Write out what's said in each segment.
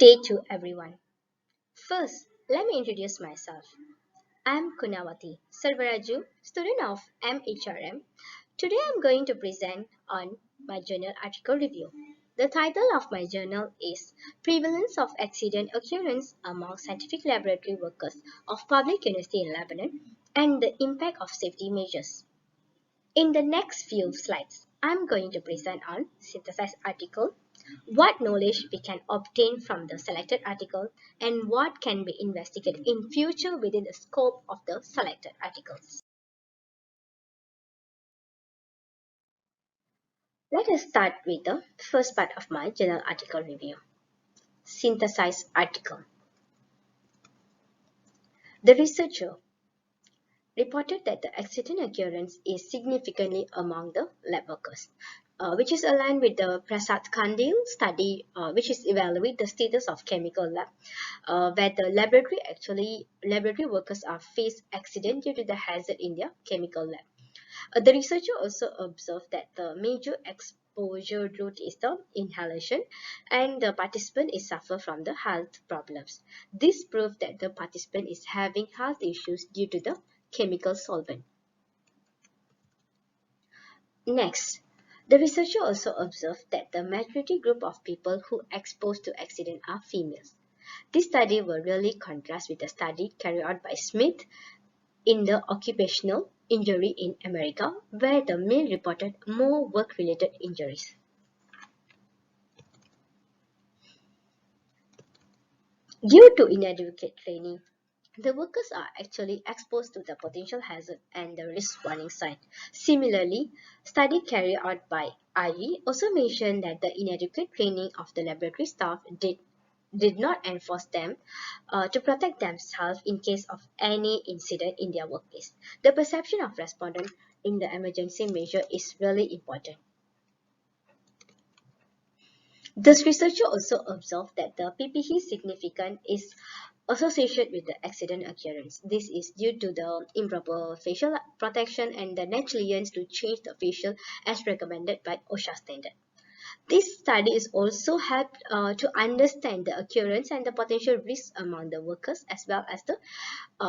Day to everyone. First, let me introduce myself. I'm Kunawati Sarvaraju, student of MHRM. Today I'm going to present on my journal article review. The title of my journal is Prevalence of Accident Occurrence Among Scientific Laboratory Workers of Public University in Lebanon and the Impact of Safety Measures. In the next few slides, I'm going to present on synthesized article, what knowledge we can obtain from the selected article, and what can be investigated in future within the scope of the selected articles. Let us start with the first part of my journal article review. Synthesized article. The researcher reported that the accident occurrence is significantly among the lab workers, which is aligned with the Prasad Kandil study, which is evaluate the status of chemical lab, where the laboratory workers are face accident due to the hazard in their chemical lab. The researcher also observed that the major exposure route is the inhalation and the participant is suffer from the health problems. This proved that the participant is having health issues due to the chemical solvent. Next, the researcher also observed that the majority group of people who exposed to accident are females. This study will really contrast with the study carried out by Smith in the occupational injury in America, where the male reported more work-related injuries. Due to inadequate training, the workers are actually exposed to the potential hazard and the risk warning sign. Similarly, study carried out by Ivy also mentioned that the inadequate training of the laboratory staff did not enforce them to protect themselves in case of any incident in their workplace. The perception of respondent in the emergency measure is really important. This researcher also observed that the PPE significance is associated with the accident occurrence. This is due to the improper facial protection and the negligence to change the facial as recommended by OSHA standard. This study is also helped to understand the occurrence and the potential risks among the workers as well as the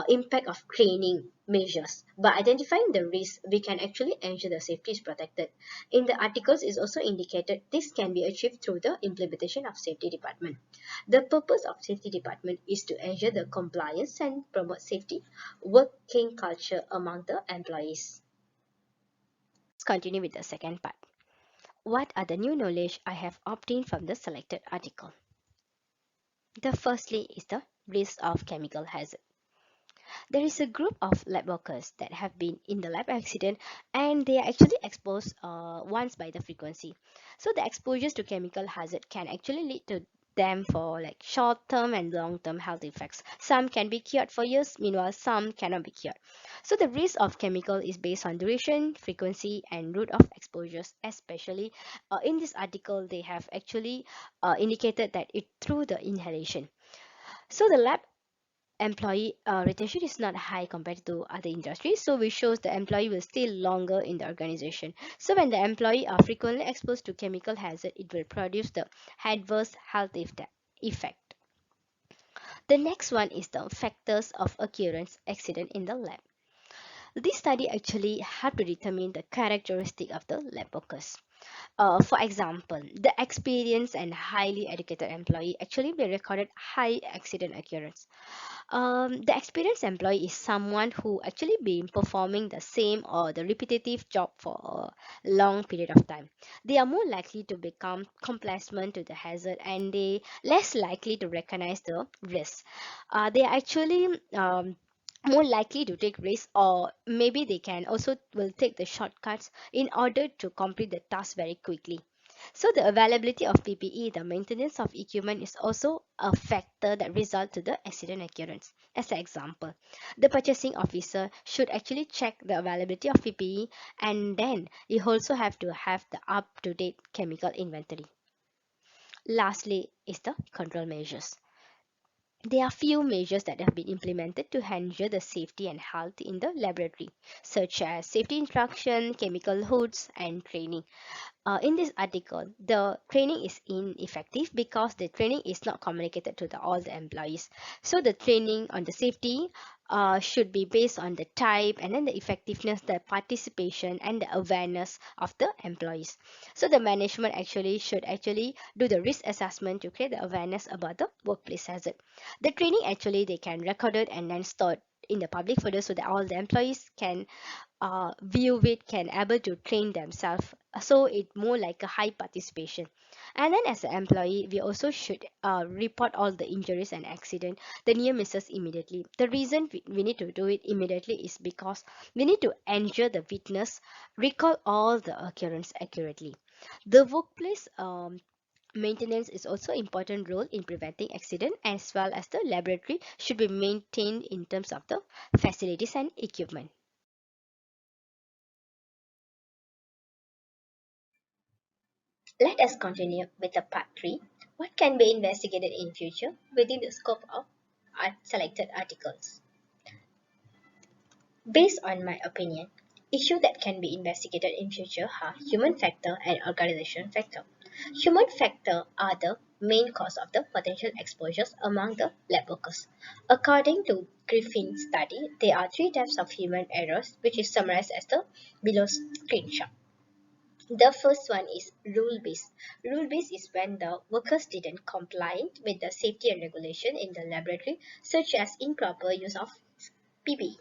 impact of training measures. By identifying the risk, we can actually ensure the safety is protected. In the articles is also indicated this can be achieved through the implementation of safety department. The purpose of safety department is to ensure the compliance and promote safety working culture among the employees. Let's continue with the second part. What are the new knowledge I have obtained from the selected article? The firstly is the risk of chemical hazard. There is a group of lab workers that have been in the lab accident and they are actually exposed once by the frequency. So the exposures to chemical hazard can actually lead to them for like short-term and long-term health effects. Some can be cured for years, meanwhile some cannot be cured. So the risk of chemical is based on duration, frequency and route of exposures, especially in this article they have actually indicated that it through the inhalation. So the lab employee retention is not high compared to other industries, so which shows the employee will stay longer in the organization. So when the employee are frequently exposed to chemical hazard, it will produce the adverse health effect. The next one is the factors of occurrence accident in the lab. This study actually helped to determine the characteristic of the lab workers. For example, the experienced and highly educated employee actually they recorded high accident occurrence. The experienced employee is someone who actually been performing the same or the repetitive job for a long period of time. They are more likely to become complacent to the hazard and they less likely to recognize the risk. They are actually more likely to take risks or maybe they can also will take the shortcuts in order to complete the task very quickly. So the availability of PPE, the maintenance of equipment is also a factor that result to the accident occurrence. As an example, the purchasing officer should actually check the availability of PPE and then you also have to have the up-to-date chemical inventory. Lastly is the control measures. There are few measures that have been implemented to ensure the safety and health in the laboratory, such as safety instruction, chemical hoods, and training. In this article, the training is ineffective because the training is not communicated to all the employees. So the training on the safety should be based on the type and then the effectiveness, the participation, and the awareness of the employees. So the management actually should actually do the risk assessment to create the awareness about the workplace hazard. The training actually they can record it and then store it in the public folder so that all the employees can view it, can able to train themselves, so it more like a high participation. And then as an employee we also should report all the injuries and accident, the near misses immediately. The reason we need to do it immediately is because we need to ensure the witness recall all the occurrence accurately. The workplace maintenance is also important role in preventing accident, as well as the laboratory should be maintained in terms of the facilities and equipment. Let us continue with the part 3. What can be investigated in future within the scope of selected articles? Based on my opinion, issues that can be investigated in future are human factor and organization factor. Human factor are the main cause of the potential exposures among the lab workers. According to Griffin's study, there are three types of human errors, which is summarized as the below screenshot. The first one is rule based. Rule based is when the workers didn't comply with the safety and regulation in the laboratory, such as improper use of PPE.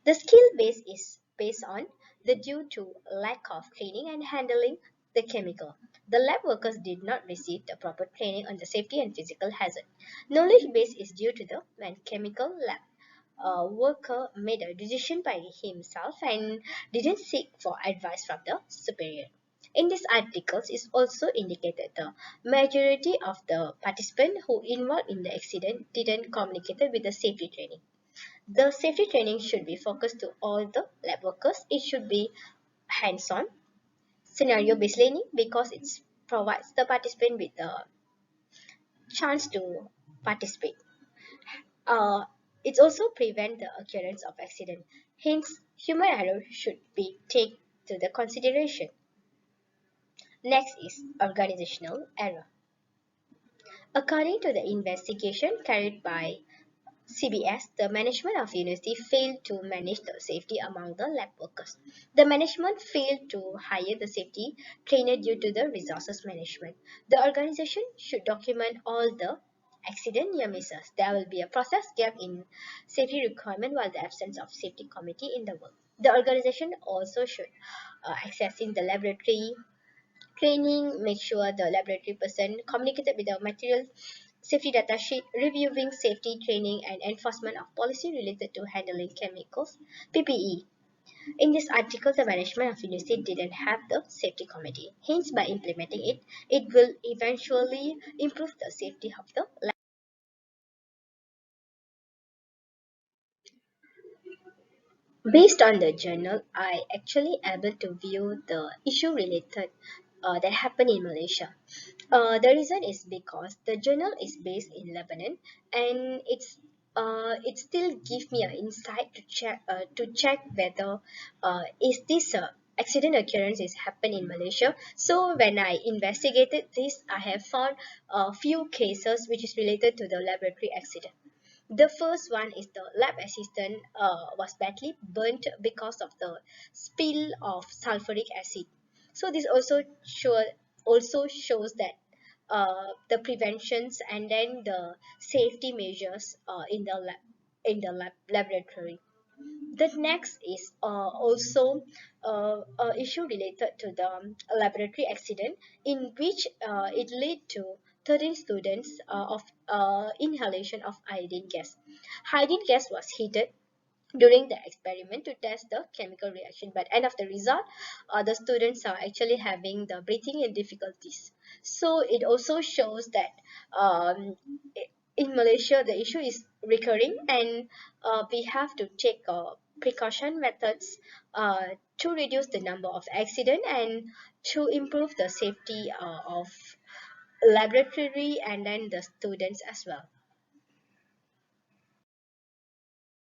The skill base is based on the due to lack of training and handling the chemical. The lab workers did not receive the proper training on the safety and physical hazard. Knowledge base is due to the when chemical lab worker made a decision by himself and didn't seek for advice from the superior. In this article, it's also indicated the majority of the participants who involved in the accident didn't communicate with the safety training. The safety training should be focused to all the lab workers. It should be hands-on, scenario-based learning because it provides the participant with the chance to participate. Uh, it also prevent the occurrence of accident. Hence, human error should be taken to the consideration. Next is organizational error. According to the investigation carried by CBS, the management of university failed to manage the safety among the lab workers. The management failed to hire the safety trainer due to the resources management. The organization should document all the accident near misses. There will be a process gap in safety requirement while the absence of safety committee in the work. The organization also should accessing the laboratory training, make sure the laboratory person communicated with the material safety data sheet, reviewing safety training and enforcement of policy related to handling chemicals, PPE. In this article, the management of university didn't have the safety committee. Hence, by implementing it, it will eventually improve the safety of the lab. Based on the journal, I actually able to view the issue related that happened in Malaysia. The reason is because the journal is based in Lebanon, and it still give me an insight to check whether is this accident occurrence is happen in Malaysia. So when I investigated this, I have found a few cases which is related to the laboratory accident. The first one is the lab assistant was badly burnt because of the spill of sulfuric acid. So this also shows that the preventions and then the safety measures in the laboratory. The next is also issue related to the laboratory accident in which it led to 13 students of inhalation of iodine gas. Iodine gas was heated during the experiment to test the chemical reaction, but end of the result the students are actually having the breathing and difficulties. So it also shows that um, in Malaysia the issue is recurring, and we have to take precaution methods to reduce the number of accident and to improve the safety of laboratory and then the students as well.